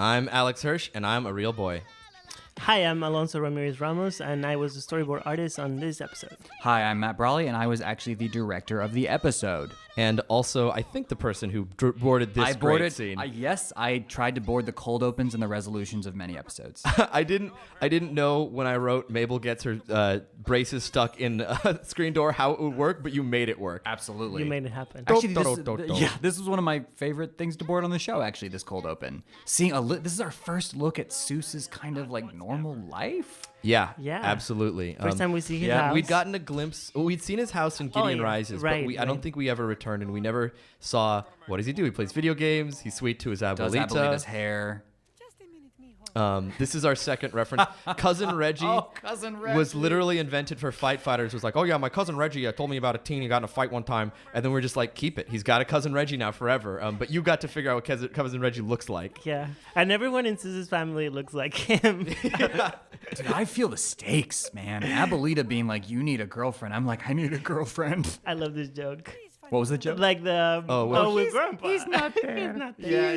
I'm Alex Hirsch, and I'm a real boy. Hi, I'm Alonso Ramirez Ramos, and I was the storyboard artist on this episode. Hi, I'm Matt Brawley, and I was actually the director of the episode. And also, I think the person who boarded this great scene. Yes, I tried to board the cold opens and the resolutions of many episodes. I didn't know when I wrote Mabel gets her braces stuck in a screen door how it would work, but you made it work. Absolutely. You made it happen. Actually, this was one of my favorite things to board on the show, actually, this cold open. Seeing this is our first look at Soos's kind of like normal life. Yeah, Yeah. absolutely. First time we see his house. We'd gotten a glimpse. Well, we'd seen his house in Gideon Rises, but I don't think we ever returned, and we never saw, what does he do? He plays video games. He's sweet to his abuelita. Does abuelita's hair. This is our second reference. Cousin Reggie, was literally invented for fight fighters. It was like, oh yeah, my cousin Reggie told me about a teen who got in a fight one time, and then we're just like, keep it. He's got a cousin Reggie now forever. But you got to figure out what cousin Reggie looks like. Yeah, and everyone in Soos's family looks like him. Dude, I feel the stakes, man. Abuelita being like, you need a girlfriend. I'm like, I need a girlfend. I love this joke. What was the joke? Like the with Grandpa. He's not there. He's not there.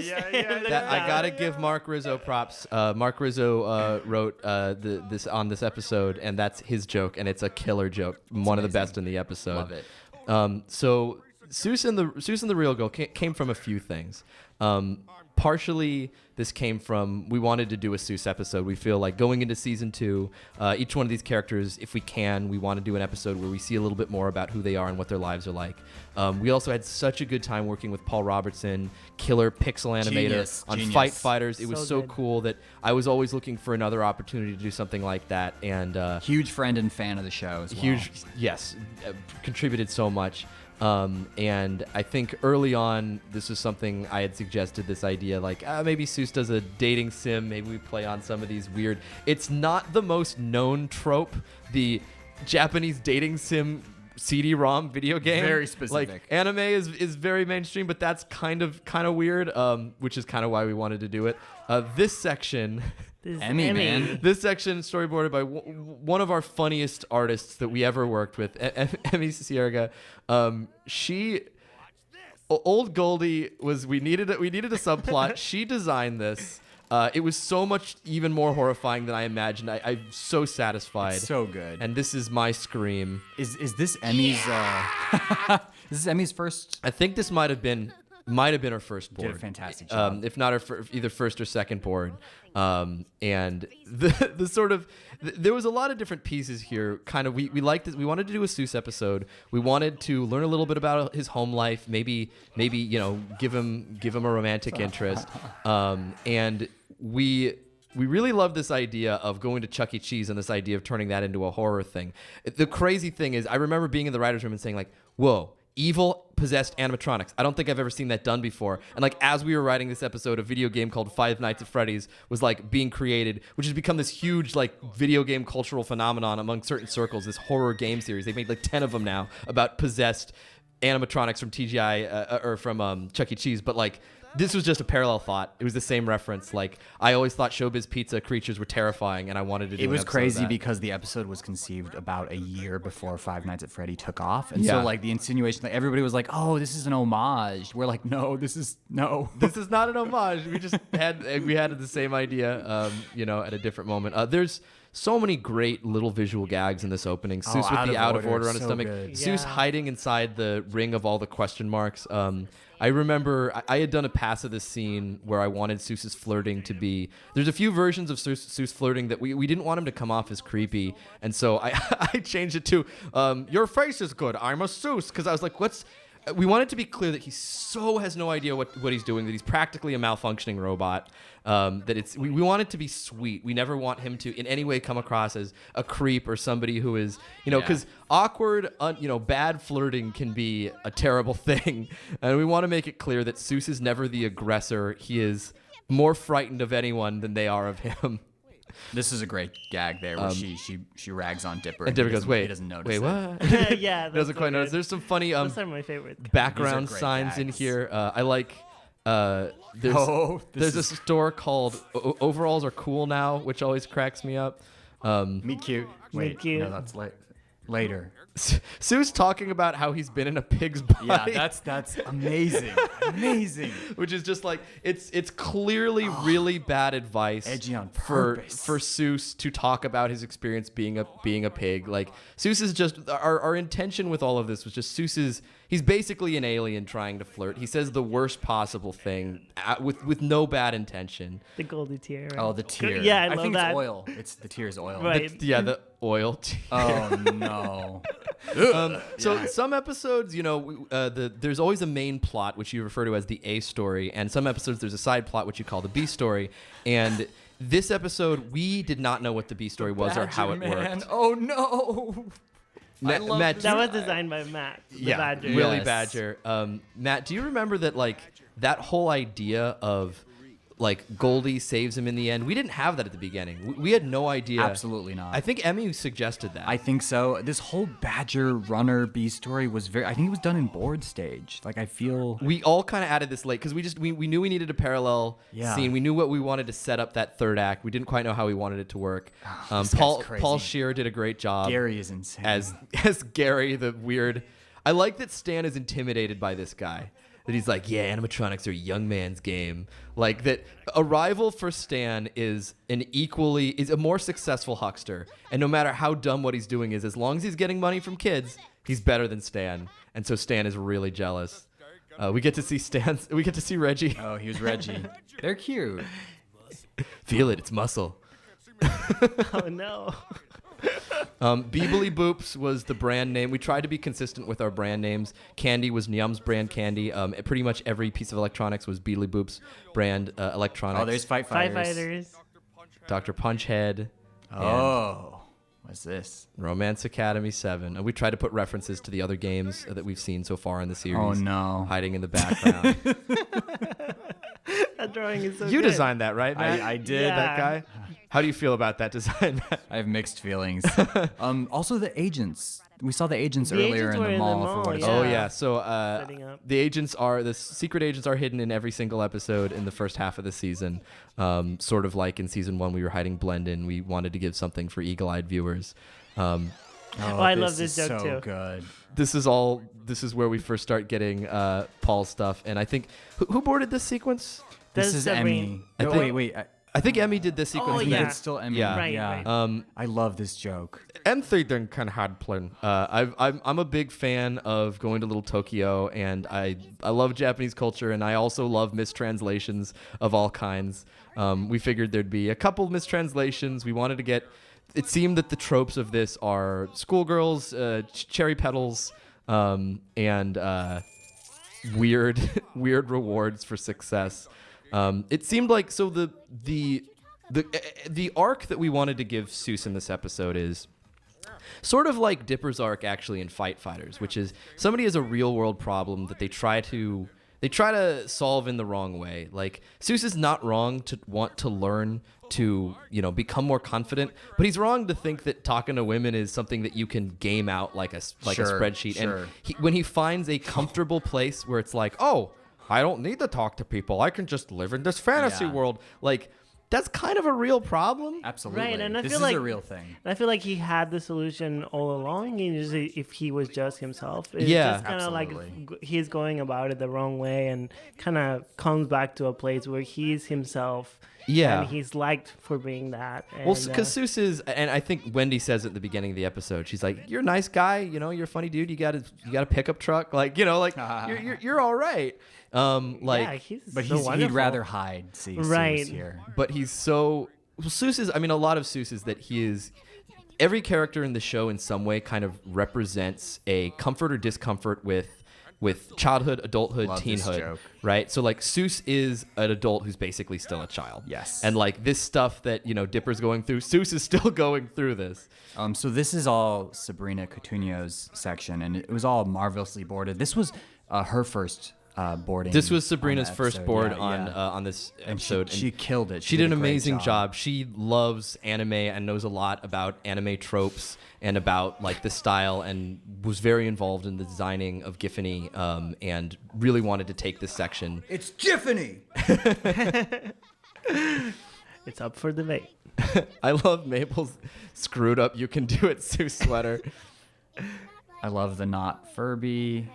Yeah. I gotta give Mark Rizzo props. Mark Rizzo wrote this on this episode, and that's his joke, and it's a killer joke, one of the best in the episode. Love it. So Soos and the Real Girl came from a few things. Partially, this came from, we wanted to do a Soos episode. We feel like going into season 2, each one of these characters, if we can, we want to do an episode where we see a little bit more about who they are and what their lives are like. We also had such a good time working with Paul Robertson, killer pixel animator on Genius. Fight Fighters. It was so good. cool that I was always looking for another opportunity to do something like that. And Huge friend and fan of the show as well. huge, yes, contributed so much. And I think early on, this was something I had suggested, this idea, like, maybe Soos does a dating sim. Maybe we play on some of these weird... It's not the most known trope, the Japanese dating sim CD-ROM video game. Very specific. Like, anime is very mainstream, but that's kind of weird, which is kind of why we wanted to do it. This section... This is Emmy, man. This section storyboarded by one of our funniest artists that we ever worked with, Emmy Sierga. Old Goldie was. We needed a subplot. She designed this. It was so much even more horrifying than I imagined. I'm so satisfied. It's so good. And this is my scream. Is this Emmy's? Is this Emmy's first? I think this might have been her first board. Did a fantastic job. If not her either first or second board. And the sort of there was a lot of different pieces here. Kind of we liked this. We wanted to do a Soos episode. We wanted to learn a little bit about his home life. Maybe give him a romantic interest. And we really love this idea of going to Chuck E. Cheese and this idea of turning that into a horror thing. The crazy thing is, I remember being in the writer's room and saying like, whoa, evil possessed animatronics. I don't think I've ever seen that done before. And like, as we were writing this episode, a video game called Five Nights at Freddy's was like being created, which has become this huge like video game cultural phenomenon among certain circles, this horror game series. They've made like 10 of them now about possessed animatronics from TGI or from Chuck E. Cheese. But like, this was just a parallel thought. It was the same reference. Like, I always thought Showbiz Pizza creatures were terrifying, and I wanted to do It was an episode crazy of that. because the episode was conceived about a year before Five Nights at Freddy took off, and Yeah. so like the insinuation, like everybody was like, "Oh, this is an homage." We're like, "No, this is no." This is not an homage. We just had the same idea, at a different moment. There's so many great little visual gags in this opening. Soos with the out of order on his so stomach. good. Soos Yeah. hiding inside the ring of all the question marks. I remember I had done a pass of this scene where I wanted Soos's flirting to be... There's a few versions of Soos flirting that we didn't want him to come off as creepy. And so I changed it to, your face is good, I'm a Soos. Because I was like, we want it to be clear that he so has no idea what he's doing, that he's practically a malfunctioning robot. We want it to be sweet. We never want him to in any way come across as a creep or somebody who is, because awkward, bad flirting can be a terrible thing. And we want to make it clear that Soos is never the aggressor. He is more frightened of anyone than they are of him. This is a great gag there where she rags on Dipper. And Dipper goes, wait, he doesn't notice. wait, it. what? Yeah, that's Doesn't so quite notice. good. There's some funny Those are my favorite. background These are great signs in gags. here. I like. There's this a is- store called Overalls Are Cool Now, which always cracks me up. Meet cute. Wait, cute. no, that's like. later. Soos talking about how he's been in a pig's body. Yeah, that's amazing. Amazing. Which is just like it's clearly really bad advice Edgy on for purpose. Soos to talk about his experience being a pig. Like Soos is just our intention with all of this was just he's basically an alien trying to flirt. He says the worst possible thing with no bad intention. The Goldie tear. Right? Oh, the tear. Yeah, I love think that. it's oil. It's the tear's oil. Right. The oil. Oh no. So some episodes, there's always a main plot which you refer to as the A story, and some episodes there's a side plot which you call the B story. And this episode, we did not know what the B story was or how it worked. Oh no. Matt, That was designed by Matt. The Badger. Willie Yes. Badger. Matt, do you remember that that whole idea of Goldie saves him in the end? We didn't have that at the beginning. We had no idea. Absolutely not. I think Emmy suggested that. I think so. This whole Badger runner B story was I think it was done in board stage. I feel we all kind of added this late because we knew we needed a parallel scene. We knew what we wanted to set up that third act. We didn't quite know how we wanted it to work. This guy's crazy. Paul Scheer did a great job. Gary is insane. As Gary, the weird. I like that Stan is intimidated by this guy. That he's like, yeah, animatronics are a young man's game. Like that, Arrival for Stan is a more successful huckster, and no matter how dumb what he's doing is, as long as he's getting money from kids, he's better than Stan, and so Stan is really jealous. We get to see Reggie. Oh, he was Reggie. They're cute. Feel it, it's muscle. Oh no. Beebly Boops was the brand name. We tried to be consistent with our brand names. Candy was Nyum's brand candy. Pretty much every piece of electronics was Beebly Boops brand electronics. Oh, there's Fight Fighters. Dr. Punchhead. Oh, what's this? Romance Academy 7. And we tried to put references to the other games that we've seen so far in the series. Oh no, hiding in the background. That drawing is so You good. designed that, right, Matt? I did. Yeah. That guy? How do you feel about that design, Matt? I have mixed feelings. Also, the agents. We saw the agents The earlier agents in were the in the mall. mall, For what it's yeah. Oh worth. yeah, so Setting up. the secret agents are hidden in every single episode in the first half of the season. Sort of like in season 1, we were hiding Blendin. We wanted to give something for eagle-eyed viewers. Oh, I love this is joke so too. good. This is where we first start getting Paul's stuff, and I think who boarded this sequence? This That's is Sabrina. Emmy. I think- Wait. I think Emmy did this sequence. Oh, and yeah. then It's still Emmy. Yeah. Right, yeah. right. I love this joke. M3 done kind of hard playing. I'm a big fan of going to Little Tokyo, and I love Japanese culture, and I also love mistranslations of all kinds. We figured there'd be a couple mistranslations. We wanted to get. It seemed that the tropes of this are schoolgirls, cherry petals, and weird rewards for success. It seemed like the arc that we wanted to give Soos in this episode is sort of like Dipper's arc actually in Fight Fighters, which is somebody has a real world problem that they try to solve in the wrong way. Like Soos is not wrong to want to learn to become more confident, but he's wrong to think that talking to women is something that you can game out like a spreadsheet. Sure. And when he finds a comfortable place where it's like, oh, I don't need to talk to people, I can just live in this fantasy Yeah. world, like that's kind of a real problem. Absolutely. Right, and I this feel is like a real thing. And I feel like he had the solution all along. If he was just himself, it's Yeah. just kind of like Absolutely. he's going about it the wrong way, and kind of comes back to a place where he's himself. Yeah. and he's liked for being that. And, Well, because Soos is, and I think Wendy says at the beginning of the episode, she's like, "You're a nice guy, you're a funny dude. You got a pickup truck, you're all right." yeah, But so he'd wonderful. rather hide. See, Right. Soos here. But he's so Soos is. I mean, a lot of Soos is that he is. Every character in the show, in some way, kind of represents a comfort or discomfort with childhood, adulthood, Love this teenhood, joke. right? So like Soos is an adult who's basically still a child. Yes. And like this stuff that Dipper's going through, Soos is still going through this. So this is all Sabrina Coutinho's section, and it was all marvelously boarded. This was her first boarding. This was on Sabrina's the first episode. board Yeah, on yeah. on this And episode. she killed it. She did an a great amazing job. She loves anime and knows a lot about anime tropes and about like the style, and was very involved in the designing of Giffany, and really wanted to take this section. It's Giffany. It's up for debate. I love Mabel's screwed up "You can do it, Sue" sweater. I love the not Furby.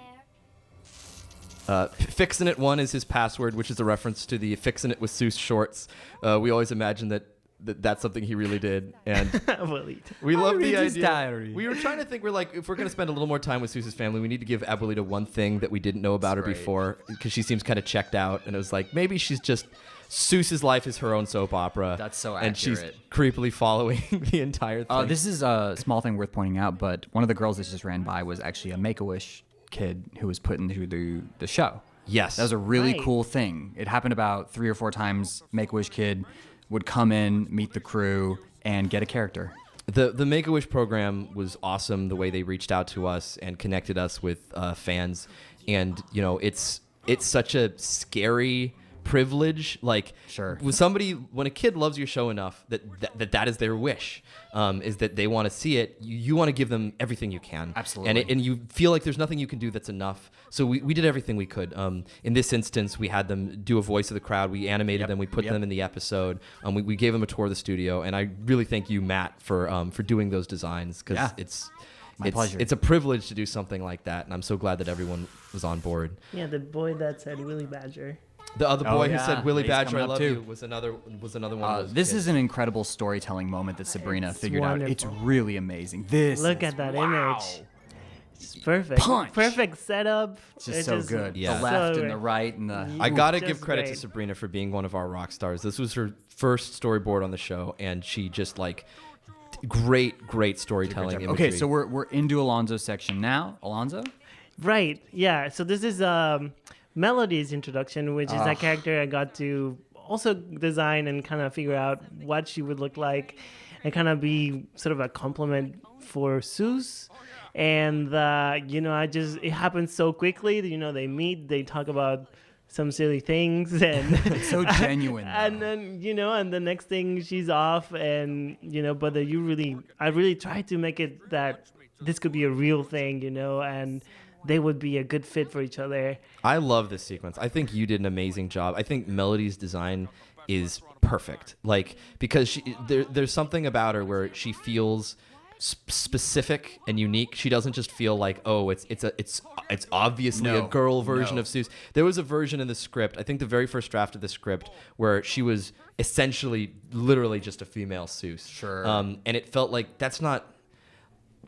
Fixin' It 1 is his password, which is a reference to the Fixin' It with Soos shorts. We always imagine that's something he really did, and we love the idea. Diary. We were trying to think, we're like, if we're going to spend a little more time with Soos's family, we need to give Abuelita one thing that we didn't know about her before, because she seems kind of checked out, and it was like, maybe she's just, Soos's life is her own soap opera. That's so accurate. And she's creepily following the entire thing. This is a small thing worth pointing out, but one of the girls that just ran by was actually a Make-A-Wish kid who was put into the show. Yes. That was a really cool thing. It happened about 3 or 4 times. Make-A-Wish kid would come in, meet the crew, and get a character. The Make-A-Wish program was awesome, the way they reached out to us and connected us with fans. And, you know, it's such a scary privilege. Like, sure, when a kid loves your show enough that is their wish, is that they want to see it. You want to give them everything you can. Absolutely. And you feel like there's nothing you can do that's enough. So we did everything we could. In this instance, we had them do a voice of the crowd. We animated them. We put them in the episode. We gave them a tour of the studio. And I really thank you, Matt, for doing those designs, because it's my pleasure. It's a privilege to do something like that, and I'm so glad that everyone was on board. Yeah, the boy that said Willy Badger. The other boy who said Willy He's Badger, I coming up love too. you, was another one of those This kids. is an incredible storytelling moment that Sabrina figured out. It's wonderful. really amazing. Look at that image. It's perfect. Punch. Perfect setup. It's just so good. Yeah. The left So and the right and the. I gotta just give credit to great. Sabrina for being one of our rock stars. This was her first storyboard on the show, and she just great storytelling. Okay, imagery. so we're into Alonso's section now. Alonso? Right. Yeah. So this is Melody's introduction, which is that character I got to also design and kind of figure out what she would look like, and kind of be sort of a compliment for Soos. And it happens so quickly. They meet, they talk about some silly things, and It's so genuine. and then and the next thing she's off, and but I really tried to make it that this could be a real thing, and they would be a good fit for each other. I love this sequence. I think you did an amazing job. I think Melody's design is perfect, because there's something about her where she feels specific and unique. She doesn't just feel like, oh, it's obviously a girl version of Soos. There was a version in the script, I think the very first draft of the script, where she was essentially literally just a female Soos. Sure. And it felt like that's not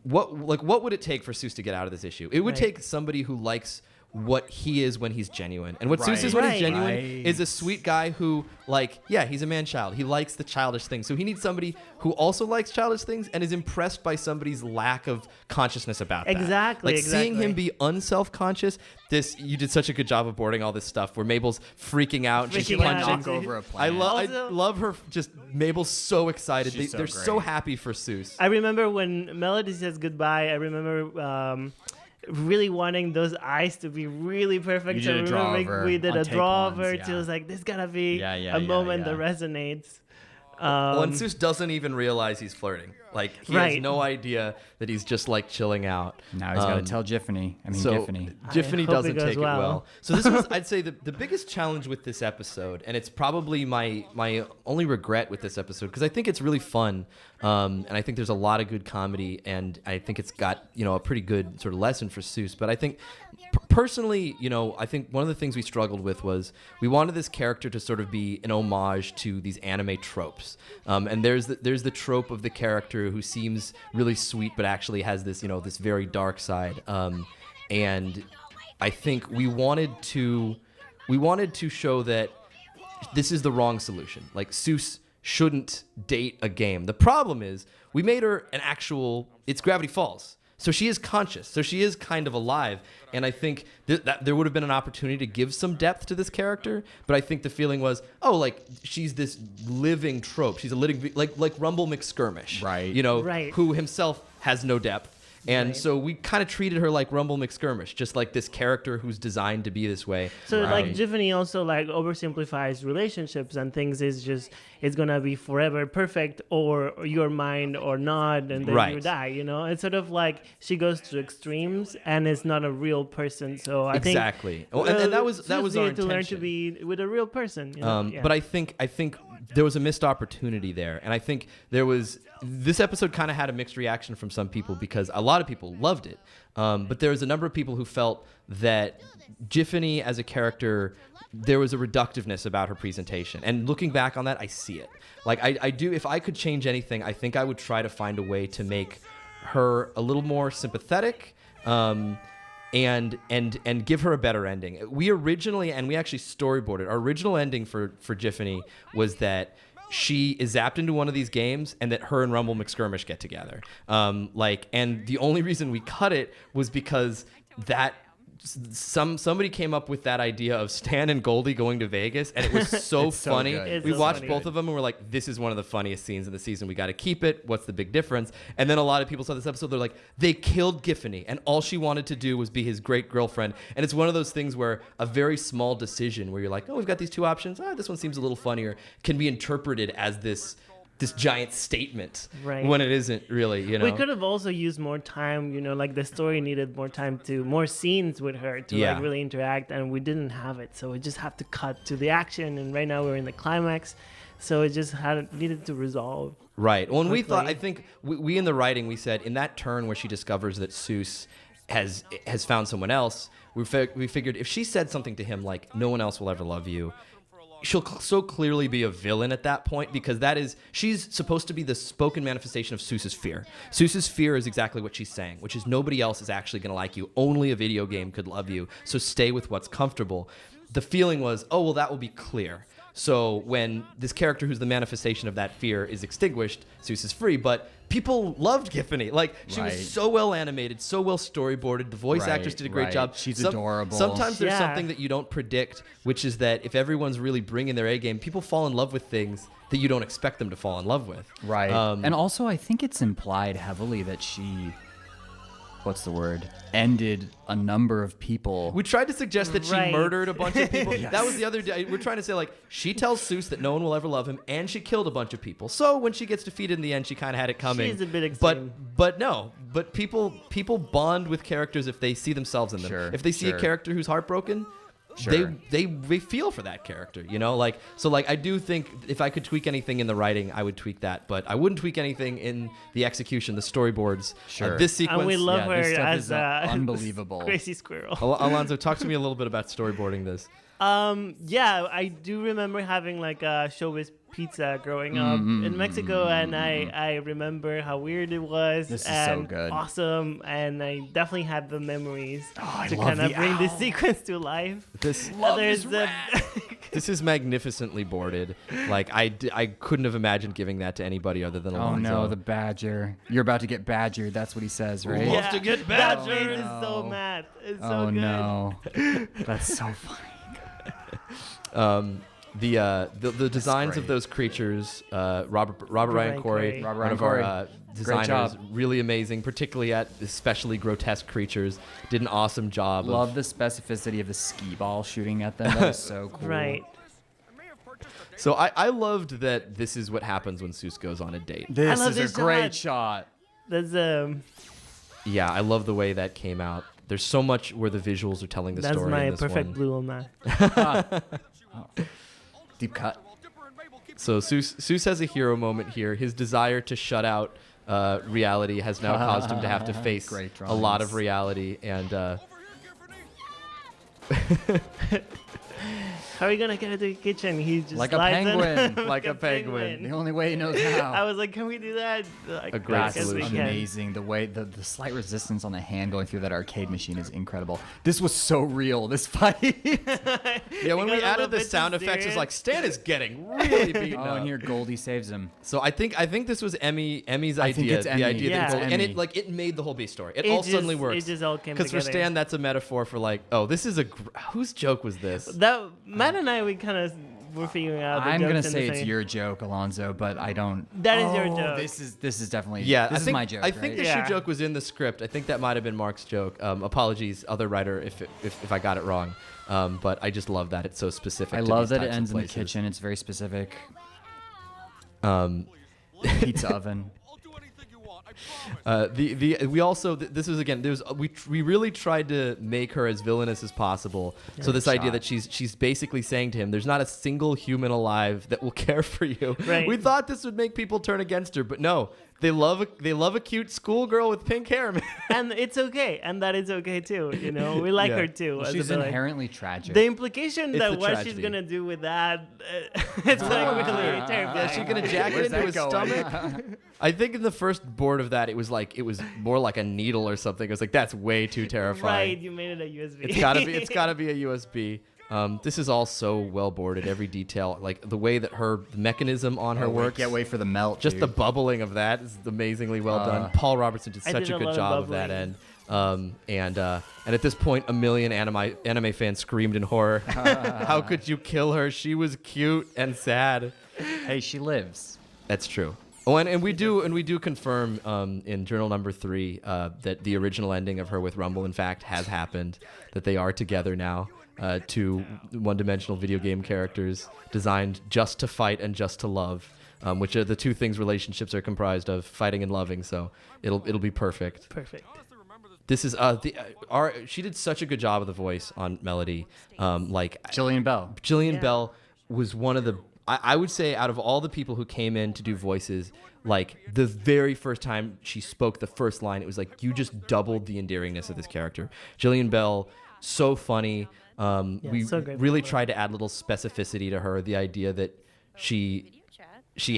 what would it take for Soos to get out of this issue? It would take somebody who likes what he is when he's genuine. And what Soos is when he's genuine is a sweet guy who, he's a man-child. He likes the childish things. So he needs somebody who also likes childish things and is impressed by somebody's lack of consciousness about that. Exactly. Seeing him be unself-conscious, you did such a good job of boarding all this stuff where Mabel's freaking out. And she's Freaking out. punching. Knock over a I plant. love her. Just Mabel's so excited. She's so They're great. so happy for Soos. I remember when Melody says goodbye, I remember really wanting those eyes to be really perfect. You did a I draw remember over we did on a take draw ones, over yeah. to, I was like, this gotta be Yeah, a moment yeah. that resonates. When Soos doesn't even realize he's flirting. He has no idea that he's just chilling out. Now he's got to tell Giffany. Giffany. Giffany I hope doesn't it goes take it well. well. So this was, I'd say, the biggest challenge with this episode, and it's probably my only regret with this episode, because I think it's really fun, and I think there's a lot of good comedy, and I think it's got a pretty good sort of lesson for Soos. But I think personally, I think one of the things we struggled with was we wanted this character to sort of be an homage to these anime tropes, and there's the trope of the character who seems really sweet but actually has this this very dark side, and I think we wanted to show that this is the wrong solution. Soos shouldn't date a game. The problem is we made her it's Gravity Falls. So she is conscious. So she is kind of alive. And I think that there would have been an opportunity to give some depth to this character. But I think the feeling was, she's this living trope. She's a living, like Rumble McSkirmish. Right. Who himself has no depth. And so we kind of treated her like Rumble McSkirmish, just like this character who's designed to be this way. So Giffany also oversimplifies relationships and things it's gonna be forever perfect, or you're mine or not, and then you die. It's sort of like she goes to extremes and it's not a real person. So I think exactly. And that was our needed to learn to intention. be with a real person. But I think there was a missed opportunity there. And I think this episode kind of had a mixed reaction from some people because a lot of people loved it. But there was a number of people who felt that Giffany as a character, there was a reductiveness about her presentation. And looking back on that, I see it. Like I do, if I could change anything, I think I would try to find a way to make her a little more sympathetic, and give her a better ending. We actually storyboarded. Our original ending for Giffany was that she is zapped into one of these games and that her and Rumble McSkirmish get together. And the only reason we cut it was because that somebody came up with that idea of Stan and Goldie going to Vegas, and it was so funny. We watched both of them and we're like, this is one of the funniest scenes in the season. We got to keep it. What's the big difference? And then a lot of people saw this episode. They're like, they killed Giffany, and all she wanted to do was be his great girlfriend. And it's one of those things where a very small decision where you're like, oh, we've got these two options. This one seems a little funnier, can be interpreted as this giant statement, right, when it isn't really, We could have also used more time, like the story needed more scenes with her to like really interact, and we didn't have it. So we just have to cut to the action, and right now we're in the climax. So it just needed to resolve. Right. Well, and we thought, I think we in the writing, we said in that turn where she discovers that Soos has found someone else, we figured if she said something to him like, no one else will ever love you, she'll so clearly be a villain at that point, because she's supposed to be the spoken manifestation of Soos's fear. Soos's fear is exactly what she's saying, which is nobody else is actually going to like you. Only a video game could love you. So stay with what's comfortable. The feeling was, oh, well, that will be clear. So when this character who's the manifestation of that fear is extinguished, Soos is free. But people loved Giffany. Like, she was so well animated, so well storyboarded. The voice actress did a great job. She's adorable. Sometimes there's something that you don't predict, which is that if everyone's really bringing their A game, people fall in love with things that you don't expect them to fall in love with. Right. And also, I think it's implied heavily that she... ended a number of people. We tried to suggest that she murdered a bunch of people. Yes. That was the other day. We're trying to say, like, she tells Soos that no one will ever love him, and she killed a bunch of people. So when she gets defeated in the end, she kind of had it coming. She's a bit extreme. But people bond with characters if they see themselves in them. Sure, if they see a character who's heartbroken, they feel for that character, I do think if I could tweak anything in the writing, I would tweak that, but I wouldn't tweak anything in the execution, the storyboards. This sequence, and we love her as unbelievable crazy squirrel. Alonso, talk to me a little bit about storyboarding this. I do remember having like a Showbiz pizza growing up in Mexico, and I remember how weird it was. This is and so good. Awesome, and I definitely had the memories to kind of bring this sequence to life. This is magnificently boarded. Like I couldn't have imagined giving that to anybody other than Alonso. Oh no, the badger! You're about to get badgered. That's what he says, right? Who wants to get badgered? That face is so mad. It's so good. No, that's so funny. The designs of those creatures, Robert Ryan Corey, one of our designers, really amazing, particularly at especially grotesque creatures, did an awesome job. Love the specificity of the skee ball shooting at them. That was so cool. Right. So I loved that this is what happens when Soos goes on a date. This is a great shot. That's Yeah, I love the way that came out. There's so much where the visuals are telling the story. That's my perfect blue on that. Deep cut. So Soos has a hero moment here. His desire to shut out reality has now caused him to have to face a lot of reality. And how are you gonna get into the kitchen? He just like a penguin, like a penguin. The only way he knows how. I was like, can we do that? Like, a great solution. Amazing. The way the slight resistance on the hand going through that arcade machine is incredible. This was so real. This fight. Yeah, when we added the sound effects, it's like Stan is getting really beaten up. And here Goldie saves him. So I think this was Emmy's idea. The idea that Goldie, and it made the whole B story. It all suddenly works. It just all came together. Because for Stan, that's a metaphor for like, oh, this is whose joke was this? Matt and I, we kind of were figuring out. I'm gonna say it's your joke, Alonso, but I don't. That is your joke. This is definitely. This is my joke. I think the shoe joke was in the script. I think that might have been Mark's joke. Apologies, other writer, if I got it wrong. But I just love that it's so specific. I love that it ends in the kitchen. It's very specific. Pizza oven. We also this is again we really tried to make her as villainous as possible. So this idea that she's basically saying to him, there's not a single human alive that will care for you. Right. We thought this would make people turn against her, but no. They love a cute schoolgirl with pink hair, man. And it's okay, and that is okay too. You know, we like Yeah. her too. Well, as she's a villain. inherently tragic. The implication It's that the what tragedy. she's gonna do with that, it's like really terrifying. Yeah, she's gonna jack it Where's into that his going? stomach. I think in the first board of that, it was more like a needle or something. It was like, that's way too terrifying. Right, you made it a USB. It's gotta be a USB. This is all so well boarded, every detail, like the way that her mechanism on her works. Can't wait for the melt. Just dude. the bubbling of that is amazingly well done. Paul Robertson did I such did a a good lot of job of that bubbling. end. And at this point, a million anime fans screamed in horror. How could you kill her? She was cute and sad. Hey, she lives. That's true. Oh, and we do confirm in journal number 3 that the original ending of her with Rumble, in fact, has happened. That they are together now. Two one-dimensional video game characters designed just to fight and just to love, which are the two things relationships are comprised of: fighting and loving. So it'll be perfect. Perfect. This is she did such a good job of the voice on Melody. Jillian Bell. Jillian Yeah. Bell was one of the, I would say, out of all the people who came in to do voices, like the very first time she spoke the first line, it was like you just doubled the endearingness of this character. Jillian Bell, so funny. We so great really for her. tried to add little specificity to her. The idea that she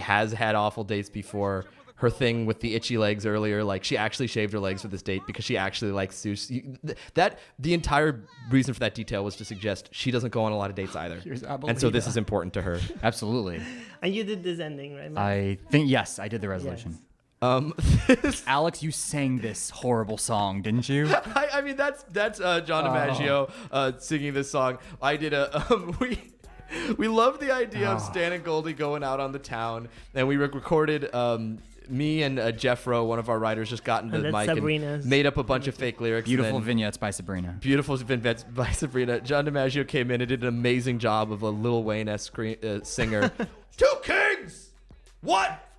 has had awful dates before. Her thing with the itchy legs earlier, like she actually shaved her legs for this date because she actually likes Soos. The entire reason for that detail was to suggest she doesn't go on a lot of dates either, and so this is important to her. Absolutely. And you did this ending, right? Matt? I think, yes, I did the resolution. Alex, you sang this horrible song, didn't you? I mean, that's John DiMaggio singing this song. I did we loved the idea of Stan and Goldie going out on the town, and we recorded. Me and Jeff Rowe, one of our writers, just got into And the that's mic Sabrina's. and made up a bunch of fake lyrics. Beautiful and then vignettes by Sabrina. Beautiful vignettes by Sabrina. John DiMaggio came in and did an amazing job of a Lil Wayne-esque singer. 2 kings! What